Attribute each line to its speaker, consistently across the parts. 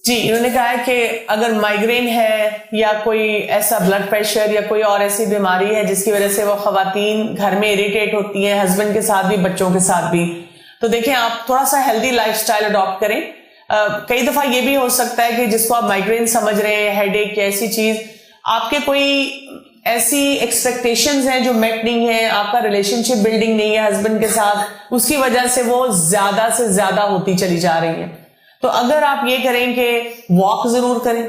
Speaker 1: جی انہوں نے کہا ہے کہ اگر مائیگرین ہے یا کوئی ایسا بلڈ پریشر یا کوئی اور ایسی بیماری ہے جس کی وجہ سے وہ خواتین گھر میں اریٹیٹ ہوتی ہیں، ہسبینڈ کے ساتھ بھی بچوں کے ساتھ بھی، تو دیکھیں آپ تھوڑا سا ہیلدی لائف سٹائل اڈاپٹ کریں. کئی دفعہ یہ بھی ہو سکتا ہے کہ جس کو آپ مائیگرین سمجھ رہے ہیں، ہیڈ ایک یا ایسی چیز، آپ کے کوئی ایسی ایکسپیکٹیشنز ہیں جو میٹ نہیں ہیں، آپ کا ریلیشن شپ بلڈنگ نہیں ہے ہسبینڈ کے ساتھ، اس کی وجہ سے وہ زیادہ سے زیادہ ہوتی چلی جا رہی ہیں. تو اگر آپ یہ کریں کہ واک ضرور کریں،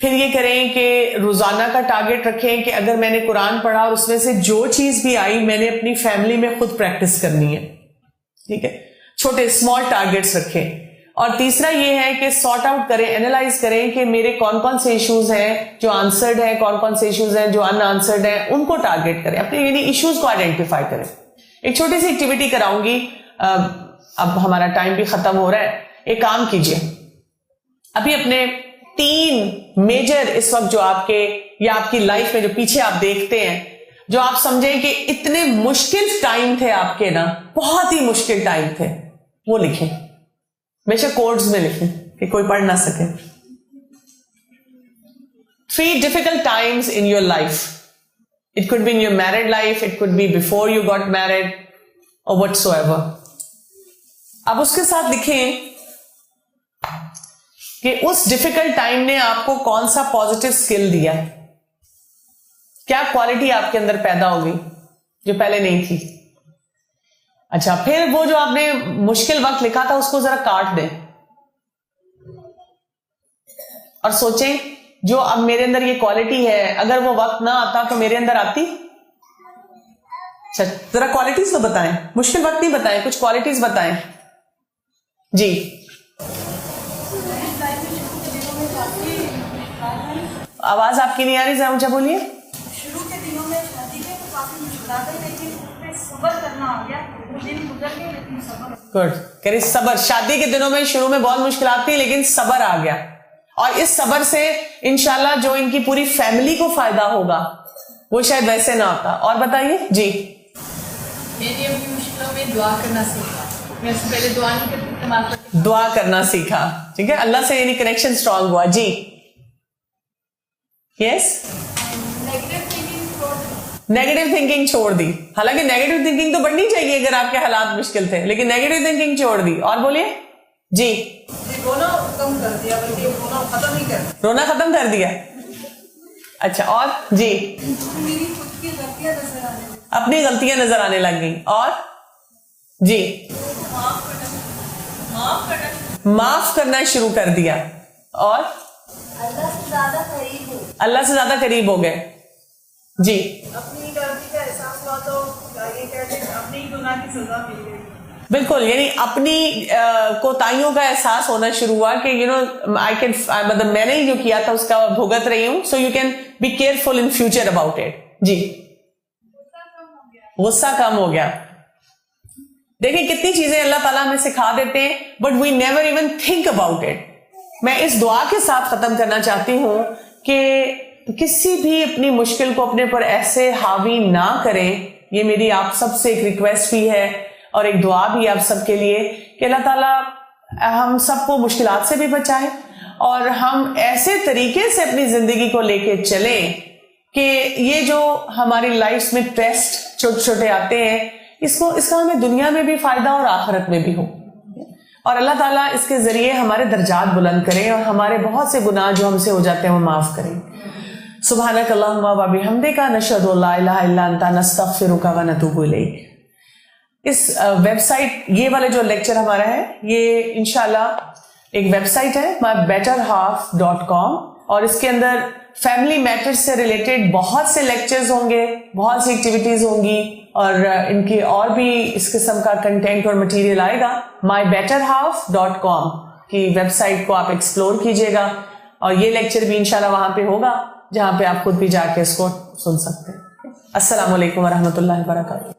Speaker 1: پھر یہ کریں کہ روزانہ کا ٹارگٹ رکھیں کہ اگر میں نے قرآن پڑھا اور اس میں سے جو چیز بھی آئی میں نے اپنی فیملی میں خود پریکٹس کرنی ہے. ٹھیک ہے، چھوٹے اسمال ٹارگٹس رکھیں. اور تیسرا یہ ہے کہ سارٹ آؤٹ کریں، اینالائز کریں کہ میرے کون کون سے ایشوز ہیں جو آنسرڈ ہیں، کون کون سے ایشوز ہیں جو ان آنسرڈ ہیں، ان کو ٹارگٹ کریں، اپنے یعنی ایشوز کو آئیڈینٹیفائی کریں. ایک چھوٹی سی ایکٹیویٹی کراؤں گی، اب ہمارا ٹائم بھی ختم ہو رہا ہے. ایک کام کیجئے، ابھی اپنے 3 میجر اس وقت جو آپ کے یا آپ کی لائف میں جو پیچھے آپ دیکھتے ہیں، جو آپ سمجھیں کہ اتنے مشکل ٹائم تھے آپ کے نا، بہت ہی مشکل ٹائم تھے، وہ لکھیں. ہمیشہ کوڈز میں لکھیں کہ کوئی پڑھ نہ سکے. 3 difficult times in your life. It could be in your married life, it could be before you got married or whatsoever. اب اس کے ساتھ لکھیں کہ اس ڈیفیکلٹ ٹائم نے آپ کو کون سا پازیٹیو اسکل دیا، کیا کوالٹی آپ کے اندر پیدا ہوگی جو پہلے نہیں تھی. اچھا، پھر وہ جو آپ نے مشکل وقت لکھا تھا اس کو ذرا کاٹ دیں اور سوچیں جو اب میرے اندر یہ کوالٹی ہے، اگر وہ وقت نہ آتا تو میرے اندر آتی. اچھا ذرا کوالٹیز تو بتائیں، مشکل وقت نہیں بتائیں، کچھ کوالٹیز بتائیں. جی آواز آپ کی نہیں آ رہی، ذرا اونچا بولیے.
Speaker 2: شروع کے دنوں میں شادی کے کافی مشکلات ہیں، لیکن اس میں صبر کرنا آ گیا. دن گزر گئے لیکن صبر.
Speaker 1: گڈ، کہ صبر. شادی کے دنوں میں شروع میں بہت مشکلات تھی لیکن صبر آ گیا، اور اس صبر سے انشاءاللہ جو ان کی پوری فیملی کو فائدہ ہوگا وہ شاید ویسے نہ ہوتا. اور بتائیے. جی
Speaker 2: میں نے اپنی مشکلوں میں دعا کرنا سیکھا. میں سے پہلے دعا نہیں کرتی،
Speaker 1: دعا کرنا سیکھا. ٹھیک ہے، اللہ سے یعنی کنیکشن اسٹرانگ ہوا. جی یس. نیگیٹو تھنکنگ چھوڑ دی. حالانکہ نیگیٹو تھنکنگ تو بڑھنی چاہیے اگر آپ کے حالات مشکل تھے، لیکن نیگیٹو تھنکنگ چھوڑ دی. اور بولیے. جی
Speaker 2: رونا کم کر دیا، بلکہ رونا ختم ہی کر دیا.
Speaker 1: رونا ختم کر دیا. اچھا اور. جی
Speaker 2: میری خود کی غلطیاں نظر آنے لگی،
Speaker 1: اپنی غلطیاں نظر آنے لگ گئی. اور. جی معاف کرنا شروع کر دیا. اور
Speaker 2: اللہ سے زیادہ قریب ہو،
Speaker 1: اللہ سے زیادہ قریب ہو گئے. جی
Speaker 2: اپنی غلطی کا احساس ہوا تو یہ کہتے ہیں اپنی گناہ کی سزا مل گئی.
Speaker 1: بالکل، یعنی اپنی کوتاہیوں کا احساس ہونا شروع ہوا کہ مطلب میں نے جو کیا تھا اس کا بھگت رہی ہوں. So you can be careful in future about it. جی غصہ کم ہو گیا. دیکھیں کتنی چیزیں اللہ تعالیٰ ہمیں سکھا دیتے ہیں but we never even think about it. میں اس دعا کے ساتھ ختم کرنا چاہتی ہوں کہ کسی بھی اپنی مشکل کو اپنے پر ایسے حاوی نہ کریں. یہ میری آپ سب سے ایک ریکویسٹ بھی ہے اور ایک دعا بھی آپ سب کے لیے کہ اللہ تعالیٰ ہم سب کو مشکلات سے بھی بچائے اور ہم ایسے طریقے سے اپنی زندگی کو لے کے چلیں کہ یہ جو ہماری لائف میں ٹیسٹ چھوٹے چھوٹے آتے ہیں اس کا ہمیں دنیا میں بھی فائدہ اور آخرت میں بھی ہو. اور اللہ تعالیٰ اس کے ذریعے ہمارے درجات بلند کریں اور ہمارے بہت سے گناہ جو ہم سے ہو جاتے ہیں وہ معاف کریں. سبحانک اللہم و بحمدک نشہد ان لا الہ الا انت نستغفرک و نتوب الیک. اس ویب سائٹ، یہ والے جو لیکچر ہمارا ہے یہ انشاءاللہ ایک ویب سائٹ ہے mybetterhalf.com اور اس کے اندر فیملی میٹرز سے ریلیٹڈ بہت سے لیکچرز ہوں گے، بہت سی ایکٹیویٹیز ہوں گی اور ان کی اور بھی اس قسم کا کنٹینٹ اور مٹیریل آئے گا. mybetterhalf.com کی ویب سائٹ کو آپ ایکسپلور کیجئے گا اور یہ لیکچر بھی انشاءاللہ وہاں پہ ہوگا جہاں پہ آپ خود بھی جا کے اس کو سن سکتے ہیں. السلام علیکم ورحمۃ اللہ وبرکاتہ.